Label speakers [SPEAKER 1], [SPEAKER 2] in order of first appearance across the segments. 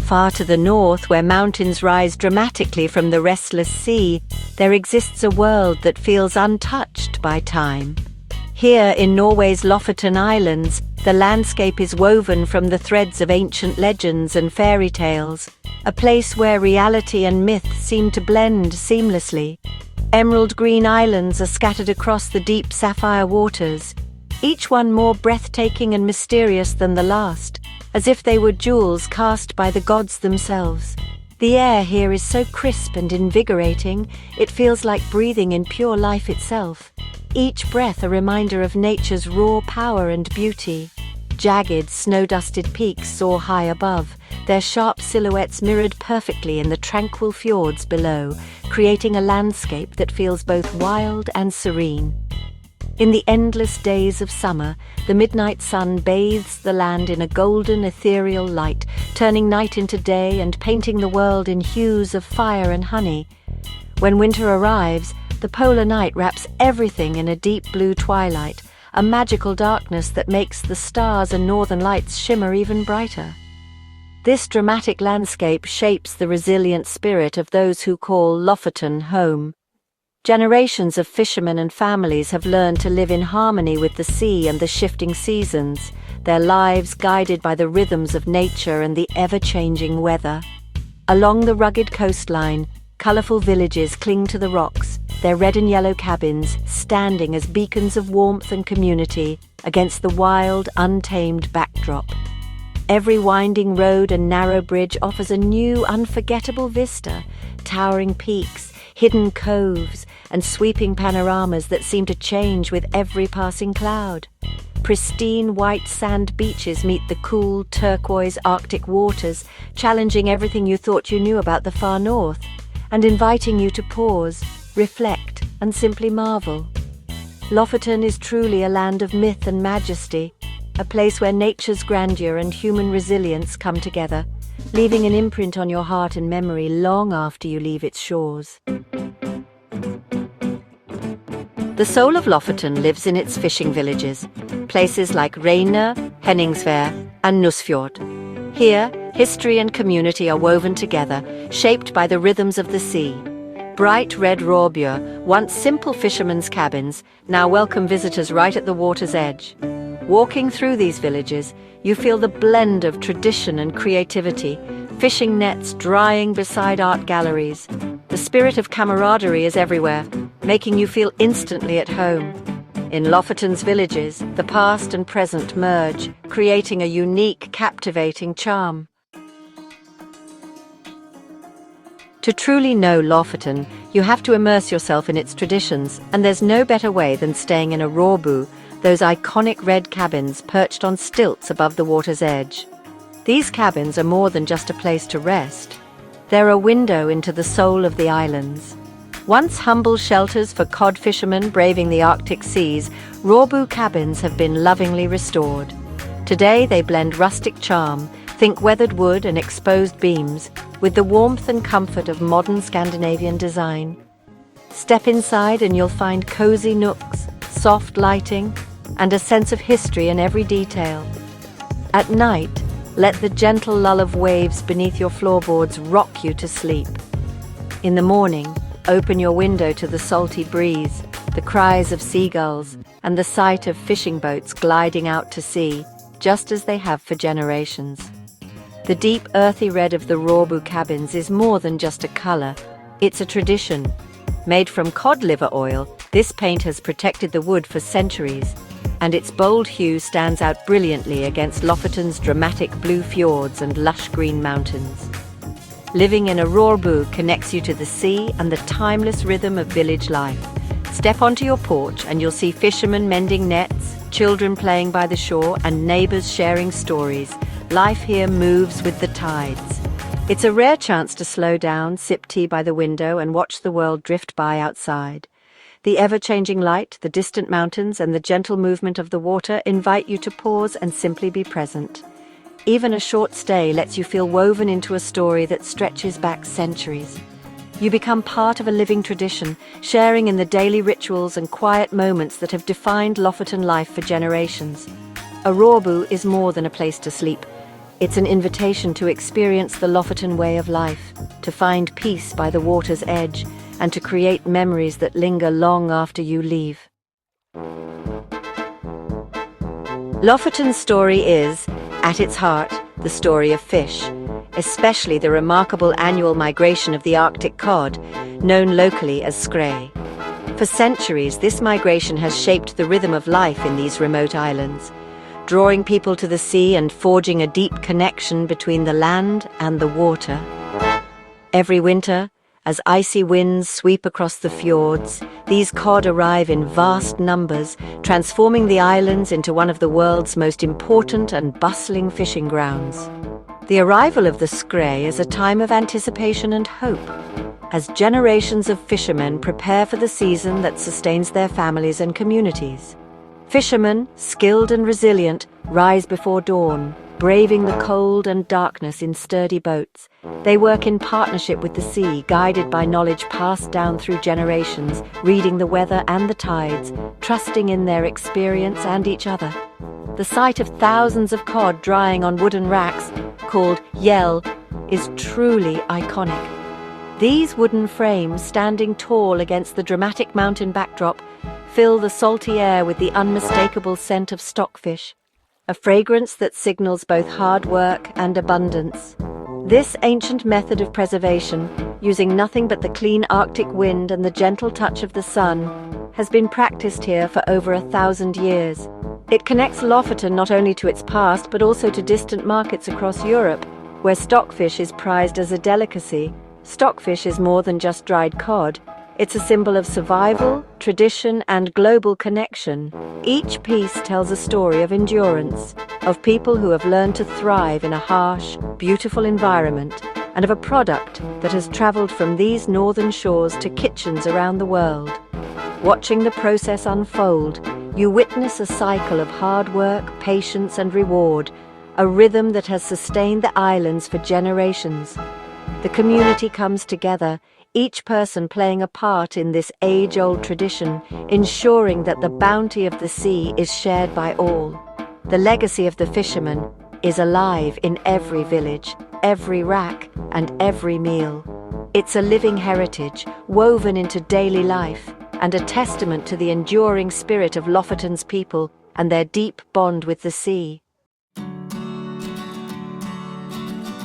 [SPEAKER 1] Far to the north, where mountains rise dramatically from the restless sea, there exists a world that feels untouched by time. Here in Norway's Lofoten Islands, the landscape is woven from the threads of ancient legends and fairy tales, a place where reality and myth seem to blend seamlessly. Emerald green islands are scattered across the deep sapphire waters, each one more breathtaking and mysterious than the last, as if they were jewels cast by the gods themselves. The air here is so crisp and invigorating, it feels like breathing in pure life itself. Each breath a reminder of nature's raw power and beauty. Jagged, snow-dusted peaks soar high above, their sharp silhouettes mirrored perfectly in the tranquil fjords below, creating a landscape that feels both wild and serene. In the endless days of summer, the midnight sun bathes the land in a golden, ethereal light, turning night into day and painting the world in hues of fire and honey. When winter arrives, the polar night wraps everything in a deep blue twilight, a magical darkness that makes the stars and northern lights shimmer even brighter. This dramatic landscape shapes the resilient spirit of those who call Lofoten home. Generations of fishermen and families have learned to live in harmony with the sea and the shifting seasons, their lives guided by the rhythms of nature and the ever-changing weather. Along the rugged coastline, colourful villages cling to the rocks, their red and yellow cabins standing as beacons of warmth and community against the wild, untamed backdrop. Every winding road and narrow bridge offers a new, unforgettable vista, towering peaks, hidden coves, and sweeping panoramas that seem to change with every passing cloud. Pristine white sand beaches meet the cool, turquoise Arctic waters, challenging everything you thought you knew about the far north, and inviting you to pause, reflect, and simply marvel. Lofoten is truly a land of myth and majesty, a place where nature's grandeur and human resilience come together, leaving an imprint on your heart and memory long after you leave its shores. The soul of Lofoten lives in its fishing villages, places like Reine Henningsvær and Fjord. Here, history and community are woven together, shaped by the rhythms of the sea. Bright red råbur, once simple fishermen's cabins, now welcome visitors right at the water's edge. Walking through these villages, you feel the blend of tradition and creativity, fishing nets drying beside art galleries. The spirit of camaraderie is everywhere, making you feel instantly at home. In Lofoten's villages, the past and present merge, creating a unique, captivating charm. To truly know Lofoten, you have to immerse yourself in its traditions, and there's no better way than staying in a råbu, those iconic red cabins perched on stilts above the water's edge. These cabins are more than just a place to rest. They're a window into the soul of the islands. Once humble shelters for cod fishermen braving the Arctic seas, råbu cabins have been lovingly restored. Today they blend rustic charm, think weathered wood and exposed beams, with the warmth and comfort of modern Scandinavian design. Step inside and you'll find cozy nooks, soft lighting, and a sense of history in every detail. At night, let the gentle lull of waves beneath your floorboards rock you to sleep. In the morning, open your window to the salty breeze, the cries of seagulls, and the sight of fishing boats gliding out to sea, just as they have for generations. The deep earthy red of the råbu cabins is more than just a color, it's a tradition. Made from cod liver oil, this paint has protected the wood for centuries, and its bold hue stands out brilliantly against Lofoten's dramatic blue fjords and lush green mountains. Living in a råbu connects you to the sea and the timeless rhythm of village life. Step onto your porch and you'll see fishermen mending nets, children playing by the shore, and neighbors sharing stories. Life here moves with the tides. It's a rare chance to slow down, sip tea by the window, and watch the world drift by outside. The ever-changing light, the distant mountains, and the gentle movement of the water invite you to pause and simply be present. Even a short stay lets you feel woven into a story that stretches back centuries. You become part of a living tradition, sharing in the daily rituals and quiet moments that have defined Lofoten life for generations. A råbu is more than a place to sleep. It's an invitation to experience the Lofoten way of life, to find peace by the water's edge, and to create memories that linger long after you leave. Lofoten's story is, at its heart, the story of fish, especially the remarkable annual migration of the Arctic cod, known locally as skrei. For centuries, this migration has shaped the rhythm of life in these remote islands, drawing people to the sea and forging a deep connection between the land and the water. Every winter, as icy winds sweep across the fjords, these cod arrive in vast numbers, transforming the islands into one of the world's most important and bustling fishing grounds. The arrival of the skrei is a time of anticipation and hope, as generations of fishermen prepare for the season that sustains their families and communities. Fishermen, skilled and resilient, rise before dawn, braving the cold and darkness in sturdy boats. They work in partnership with the sea, guided by knowledge passed down through generations, reading the weather and the tides, trusting in their experience and each other. The sight of thousands of cod drying on wooden racks, called yell, is truly iconic. These wooden frames, standing tall against the dramatic mountain backdrop, fill the salty air with the unmistakable scent of stockfish, a fragrance that signals both hard work and abundance. This ancient method of preservation, using nothing but the clean Arctic wind and the gentle touch of the sun, has been practiced here for over 1,000 years. It connects Lofoten not only to its past but also to distant markets across Europe, where stockfish is prized as a delicacy. Stockfish is more than just dried cod. It's a symbol of survival, tradition, and global connection. Each piece tells a story of endurance, of people who have learned to thrive in a harsh, beautiful environment, and of a product that has traveled from these northern shores to kitchens around the world. Watching the process unfold, you witness a cycle of hard work, patience, and reward, a rhythm that has sustained the islands for generations. The community comes together, each person playing a part in this age-old tradition, ensuring that the bounty of the sea is shared by all. The legacy of the fishermen is alive in every village, every rack, and every meal. It's a living heritage, woven into daily life, and a testament to the enduring spirit of Lofoten's people and their deep bond with the sea.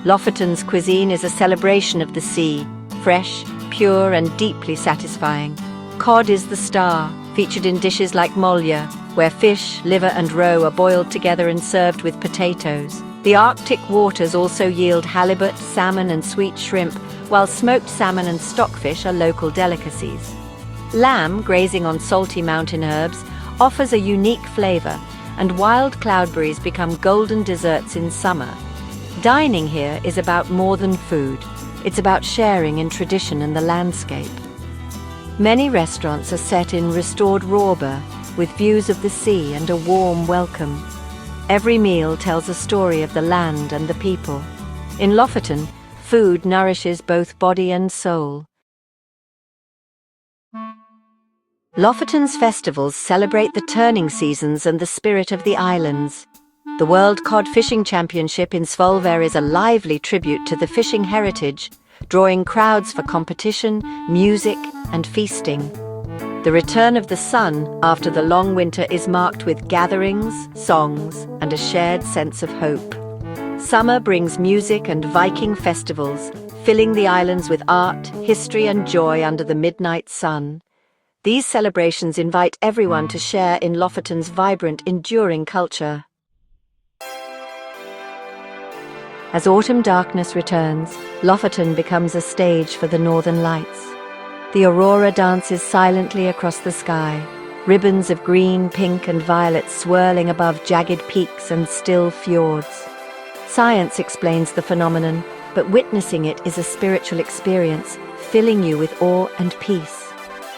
[SPEAKER 1] Lofoten's cuisine is a celebration of the sea, fresh, pure and deeply satisfying. Cod is the star, featured in dishes like molje, where fish, liver and roe are boiled together and served with potatoes. The Arctic waters also yield halibut, salmon and sweet shrimp, while smoked salmon and stockfish are local delicacies. Lamb, grazing on salty mountain herbs, offers a unique flavor, and wild cloudberries become golden desserts in summer. Dining here is about more than food. It's about sharing in tradition and the landscape. Many restaurants are set in restored Råbe, with views of the sea and a warm welcome. Every meal tells a story of the land and the people. In Lofoten, food nourishes both body and soul. Lofoten's festivals celebrate the turning seasons and the spirit of the islands. The World Cod Fishing Championship in Svolvær is a lively tribute to the fishing heritage, drawing crowds for competition, music, and feasting. The return of the sun after the long winter is marked with gatherings, songs, and a shared sense of hope. Summer brings music and Viking festivals, filling the islands with art, history, and joy under the midnight sun. These celebrations invite everyone to share in Lofoten's vibrant, enduring culture. As autumn darkness returns, Lofoten becomes a stage for the northern lights. The aurora dances silently across the sky, ribbons of green, pink and violet swirling above jagged peaks and still fjords. Science explains the phenomenon, but witnessing it is a spiritual experience, filling you with awe and peace.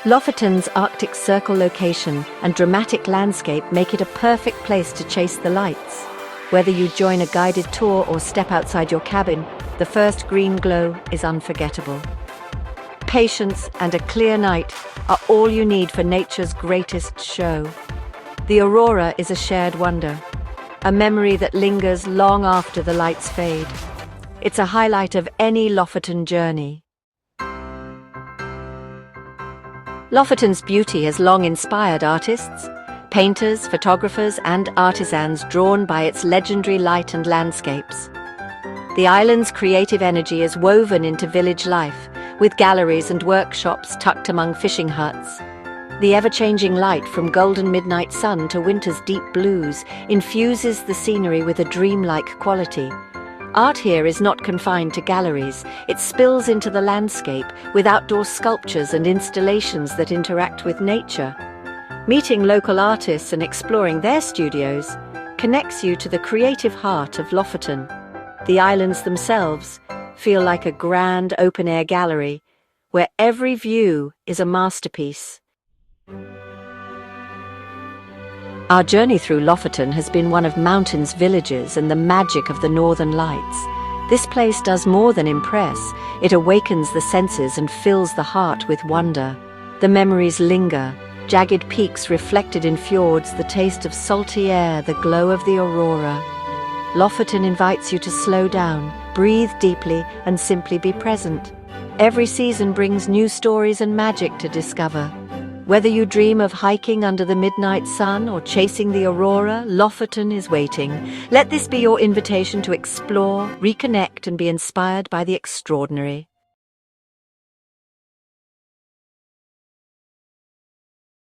[SPEAKER 1] Lofoten's Arctic Circle location and dramatic landscape make it a perfect place to chase the lights. Whether you join a guided tour or step outside your cabin, the first green glow is unforgettable. Patience and a clear night are all you need for nature's greatest show. The aurora is a shared wonder, a memory that lingers long after the lights fade. It's a highlight of any Lofoten journey. Lofoten's beauty has long inspired artists, painters, photographers, and artisans drawn by its legendary light and landscapes. The island's creative energy is woven into village life, with galleries and workshops tucked among fishing huts. The ever-changing light from golden midnight sun to winter's deep blues infuses the scenery with a dreamlike quality. Art here is not confined to galleries. It spills into the landscape with outdoor sculptures and installations that interact with nature. Meeting local artists and exploring their studios connects you to the creative heart of Lofoten. The islands themselves feel like a grand open-air gallery where every view is a masterpiece. Our journey through Lofoten has been one of mountains, villages, and the magic of the northern lights. This place does more than impress. It awakens the senses and fills the heart with wonder. The memories linger, jagged peaks reflected in fjords, the taste of salty air, the glow of the aurora. Lofoten invites you to slow down, breathe deeply, and simply be present. Every season brings new stories and magic to discover. Whether you dream of hiking under the midnight sun or chasing the aurora, Lofoten is waiting. Let this be your invitation to explore, reconnect, and be inspired by the extraordinary.